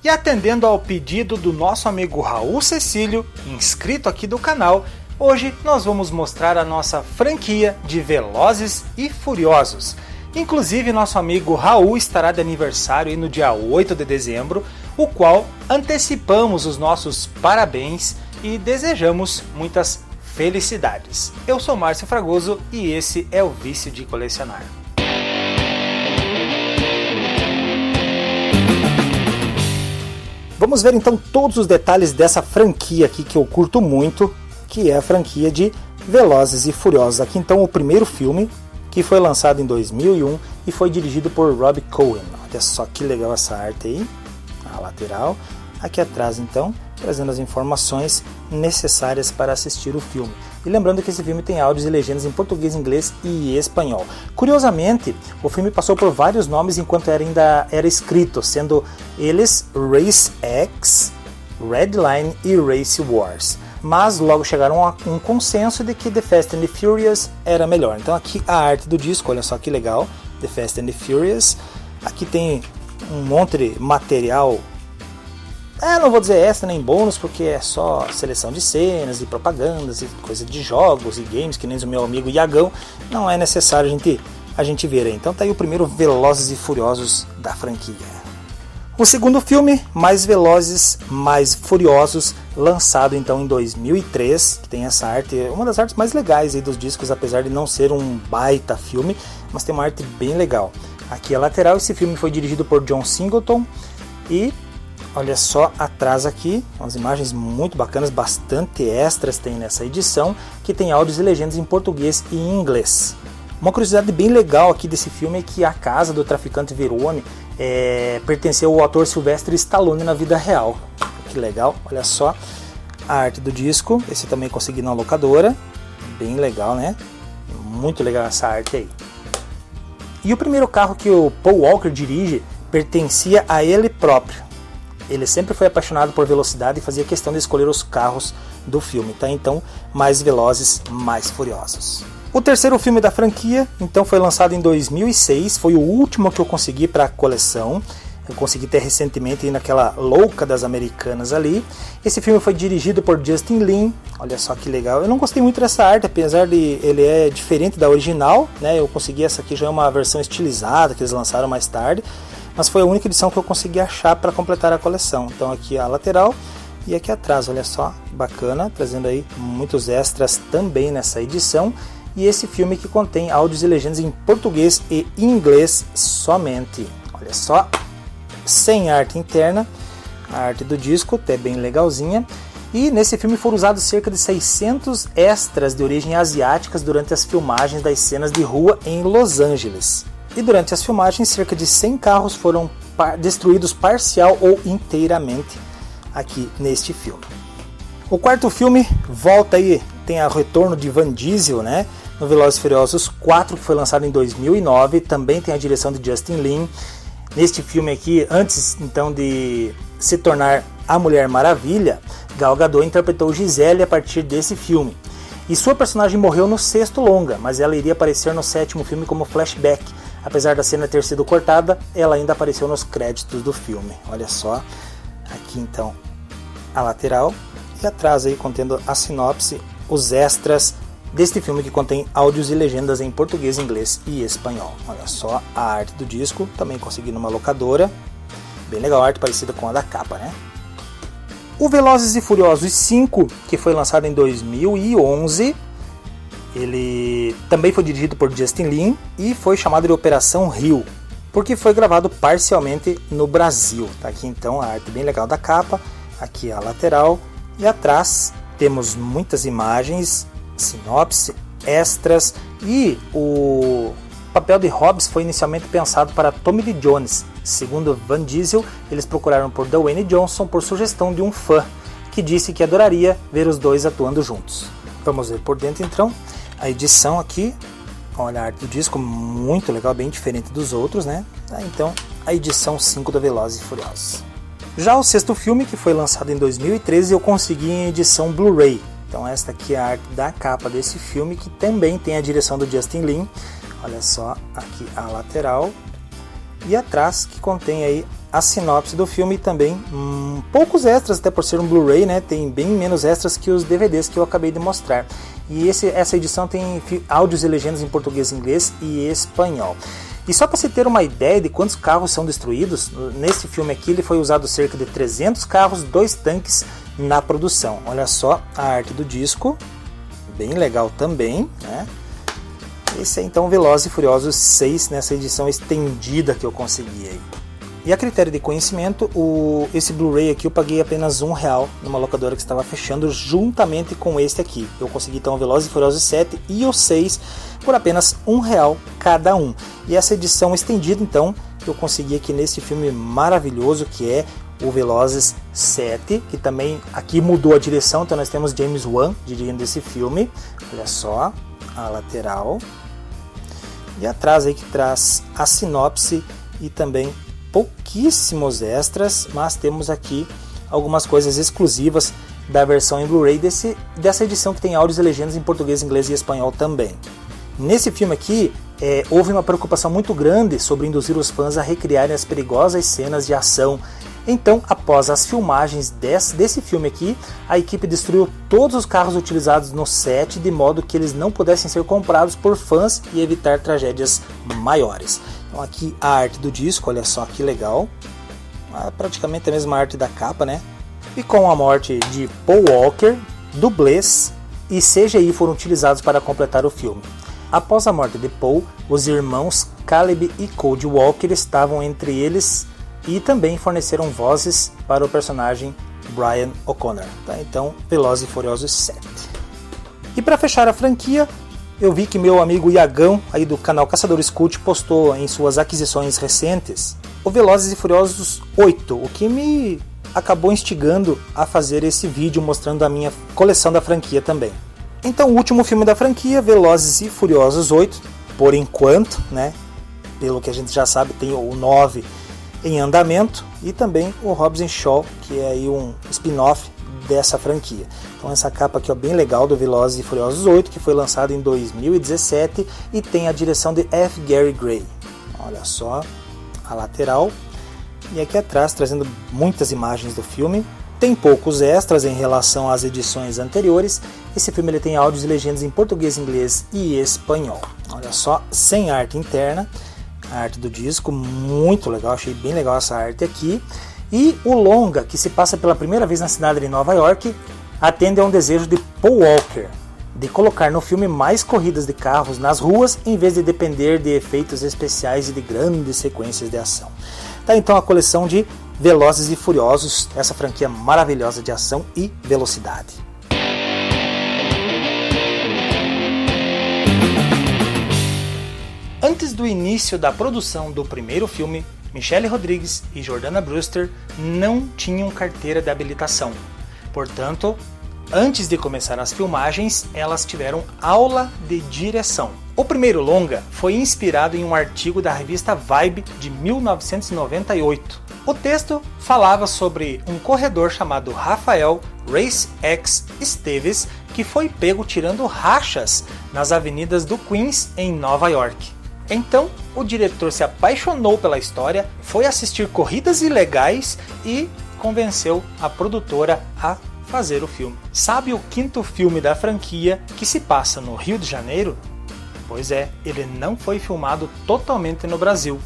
E atendendo ao pedido do nosso amigo Raul Cecílio, inscrito aqui do canal, hoje nós vamos mostrar a nossa franquia de Velozes e Furiosos. Inclusive, nosso amigo Raul estará de aniversário aí no dia 8 de dezembro, o qual antecipamos os nossos parabéns e desejamos muitas felicidades. Eu sou Márcio Fragoso e esse é o Vício de Colecionar. Vamos ver então todos os detalhes dessa franquia aqui que eu curto muito, que é a franquia de Velozes e Furiosos. Aqui então o primeiro filme, que foi lançado em 2001 e foi dirigido por Rob Cohen. Olha só que legal essa arte aí, a lateral. Aqui atrás então, trazendo as informações necessárias para assistir o filme. E lembrando que esse filme tem áudios e legendas em português, inglês e espanhol. Curiosamente, o filme passou por vários nomes enquanto ainda era escrito, sendo eles Race X, Redline e Race Wars. Mas logo chegaram a um consenso de que The Fast and the Furious era melhor. Então aqui a arte do disco, olha só que legal, The Fast and the Furious. Aqui tem um monte de material. Não vou dizer extra nem bônus, porque é só seleção de cenas e propagandas e coisa de jogos e games, que nem o meu amigo Iagão. Não é necessário a gente ver aí. Então tá aí o primeiro Velozes e Furiosos da franquia. O segundo filme, Mais Velozes, Mais Furiosos, lançado então em 2003, que tem essa arte, uma das artes mais legais aí dos discos, apesar de não ser um baita filme, mas tem uma arte bem legal. Aqui a lateral, esse filme foi dirigido por John Singleton e olha só atrás aqui, umas imagens muito bacanas, bastante extras tem nessa edição, que tem áudios e legendas em português e em inglês. Uma curiosidade bem legal aqui desse filme é que a casa do traficante Verone pertenceu ao ator Sylvester Stallone na vida real. Que legal, olha só a arte do disco, esse também consegui na locadora, bem legal, né? Muito legal essa arte aí. E o primeiro carro que o Paul Walker dirige pertencia a ele próprio. Ele sempre foi apaixonado por velocidade e fazia questão de escolher os carros do filme, tá? Então, Mais Velozes, Mais Furiosos. O terceiro filme da franquia, então, foi lançado em 2006, foi o último que eu consegui para a coleção. Eu consegui ter recentemente aí naquela louca das americanas ali. Esse filme foi dirigido por Justin Lin, olha só que legal. Eu não gostei muito dessa arte, apesar de ele é diferente da original, né? Eu consegui, essa aqui já é uma versão estilizada que eles lançaram mais tarde, mas foi a única edição que eu consegui achar para completar a coleção. Então aqui a lateral e aqui atrás, olha só, bacana, trazendo aí muitos extras também nessa edição. E esse filme que contém áudios e legendas em português e inglês somente. Olha só, sem arte interna, a arte do disco até bem legalzinha. E nesse filme foram usados cerca de 600 extras de origem asiáticas durante as filmagens das cenas de rua em Los Angeles. E durante as filmagens, cerca de 100 carros foram destruídos parcial ou inteiramente aqui neste filme. O quarto filme volta aí, tem o retorno de Vin Diesel, né? No Velozes e Furiosos 4, que foi lançado em 2009, também tem a direção de Justin Lin. Neste filme aqui, antes então de se tornar a Mulher Maravilha, Gal Gadot interpretou Gisele a partir desse filme. E sua personagem morreu no sexto longa, mas ela iria aparecer no sétimo filme como flashback. Apesar da cena ter sido cortada, ela ainda apareceu nos créditos do filme. Olha só, aqui então a lateral e atrás aí contendo a sinopse, os extras deste filme que contém áudios e legendas em português, inglês e espanhol. Olha só a arte do disco, também consegui numa locadora. Bem legal, a arte parecida com a da capa, né? O Velozes e Furiosos 5, que foi lançado em 2011, ele também foi dirigido por Justin Lin e foi chamado de Operação Rio, porque foi gravado parcialmente no Brasil. Tá aqui então a arte bem legal da capa, aqui a lateral e atrás temos muitas imagens, sinopse, extras e o papel de Hobbs foi inicialmente pensado para Tommy Lee Jones. Segundo Vin Diesel, eles procuraram por Dwayne Johnson por sugestão de um fã que disse que adoraria ver os dois atuando juntos. Vamos ver por dentro então a edição aqui. Olha a arte do disco, muito legal, bem diferente dos outros, né? Então a edição 5 da Velozes e Furiosos. Já o sexto filme, que foi lançado em 2013, eu consegui em edição Blu-ray. Então esta aqui é a arte da capa desse filme, que também tem a direção do Justin Lin. Olha só, aqui a lateral. E atrás, que contém aí a sinopse do filme e também poucos extras, até por ser um Blu-ray, né? Tem bem menos extras que os DVDs que eu acabei de mostrar. E essa edição tem áudios e legendas em português, inglês e espanhol. E só para você ter uma ideia de quantos carros são destruídos, nesse filme aqui ele foi usado cerca de 300 carros, 2 tanques na produção. Olha só a arte do disco, bem legal também, né? Esse é então Velozes e Furiosos 6 nessa edição estendida que eu consegui aí. E a critério de conhecimento, esse Blu-ray aqui eu paguei apenas R$1 numa locadora que estava fechando juntamente com este aqui. Eu consegui então o Velozes e Furiosos 7 e o 6 por apenas R$1 cada um. E essa edição estendida então eu consegui aqui nesse filme maravilhoso que é o Velozes 7, que também aqui mudou a direção, então nós temos James Wan dirigindo esse filme. Olha só a lateral. E atrás aí que traz a sinopse e também pouquíssimos extras, mas temos aqui algumas coisas exclusivas da versão em Blu-ray dessa edição que tem áudios e legendas em português, inglês e espanhol também. Nesse filme aqui, houve uma preocupação muito grande sobre induzir os fãs a recriarem as perigosas cenas de ação. Então, após as filmagens desse filme aqui, a equipe destruiu todos os carros utilizados no set de modo que eles não pudessem ser comprados por fãs e evitar tragédias maiores. Então aqui a arte do disco, olha só que legal, praticamente a mesma arte da capa, né? E com a morte de Paul Walker, dublês e CGI foram utilizados para completar o filme. Após a morte de Paul, os irmãos Caleb e Cody Walker estavam entre eles e também forneceram vozes para o personagem Brian O'Connor. Tá? Então, Velozes e Furiosos 7. E para fechar a franquia, eu vi que meu amigo Iagão, aí do canal Caçadores Cult, postou em suas aquisições recentes o Velozes e Furiosos 8, o que me acabou instigando a fazer esse vídeo mostrando a minha coleção da franquia também. Então, o último filme da franquia, Velozes e Furiosos 8, por enquanto, né? Pelo que a gente já sabe, tem o 9 em andamento e também o Hobbs & Shaw, que é aí um spin-off dessa franquia. Então essa capa aqui é bem legal do Velozes e Furiosos 8, que foi lançado em 2017 e tem a direção de F. Gary Gray. Olha só a lateral. E aqui atrás trazendo muitas imagens do filme. Tem poucos extras em relação às edições anteriores. Esse filme ele tem áudios e legendas em português, inglês e espanhol. Olha só, sem arte interna. A arte do disco, muito legal, achei bem legal essa arte aqui. E o longa, que se passa pela primeira vez na cidade de Nova York, atende a um desejo de Paul Walker, de colocar no filme mais corridas de carros nas ruas, em vez de depender de efeitos especiais e de grandes sequências de ação. Tá então a coleção de Velozes e Furiosos, essa franquia maravilhosa de ação e velocidade. Antes do início da produção do primeiro filme, Michelle Rodrigues e Jordana Brewster não tinham carteira de habilitação. Portanto, antes de começar as filmagens, elas tiveram aula de direção. O primeiro longa foi inspirado em um artigo da revista Vibe de 1998. O texto falava sobre um corredor chamado Rafael Race X Esteves que foi pego tirando rachas nas avenidas do Queens em Nova York. Então, o diretor se apaixonou pela história, foi assistir corridas ilegais e convenceu a produtora a fazer o filme. Sabe o quinto filme da franquia que se passa no Rio de Janeiro? Pois é, ele não foi filmado totalmente no Brasil.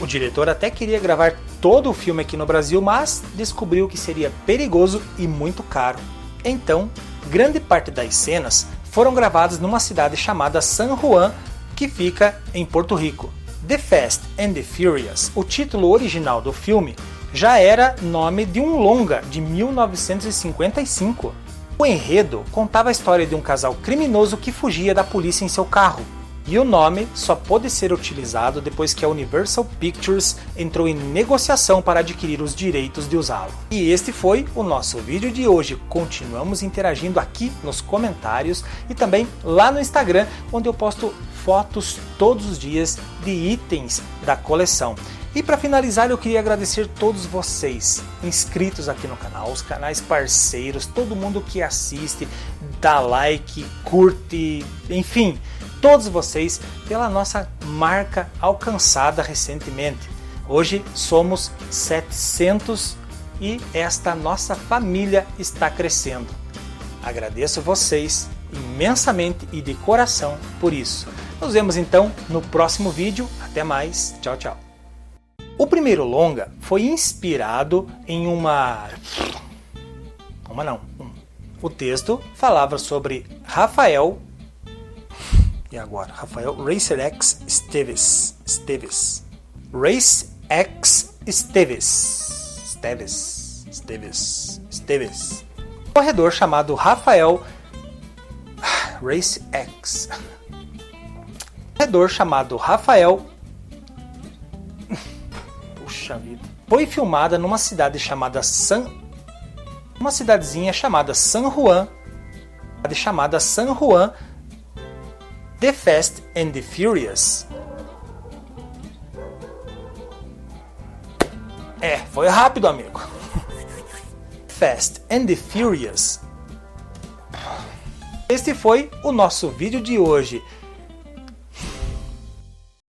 O diretor até queria gravar todo o filme aqui no Brasil, mas descobriu que seria perigoso e muito caro. Então, grande parte das cenas foram gravadas numa cidade chamada San Juan, que fica em Porto Rico. The Fast and the Furious, o título original do filme, já era nome de um longa de 1955. O enredo contava a história de um casal criminoso que fugia da polícia em seu carro. E o nome só pôde ser utilizado depois que a Universal Pictures entrou em negociação para adquirir os direitos de usá-lo. E este foi o nosso vídeo de hoje. Continuamos interagindo aqui nos comentários e também lá no Instagram, onde eu posto fotos todos os dias de itens da coleção. E para finalizar, eu queria agradecer todos vocês inscritos aqui no canal, os canais parceiros, todo mundo que assiste, dá like, curte, enfim, todos vocês pela nossa marca alcançada recentemente. Hoje somos 700 e esta nossa família está crescendo. Agradeço vocês imensamente e de coração por isso. Nos vemos então no próximo vídeo. Até mais. Tchau, tchau. O primeiro longa foi inspirado em O texto falava sobre Rafael Racer X Esteves. Corredor chamado Rafael Puxa vida. Foi filmada numa cidadezinha chamada San Juan, The Fast and the Furious. Foi rápido, amigo. Fast and the Furious. Este foi o nosso vídeo de hoje.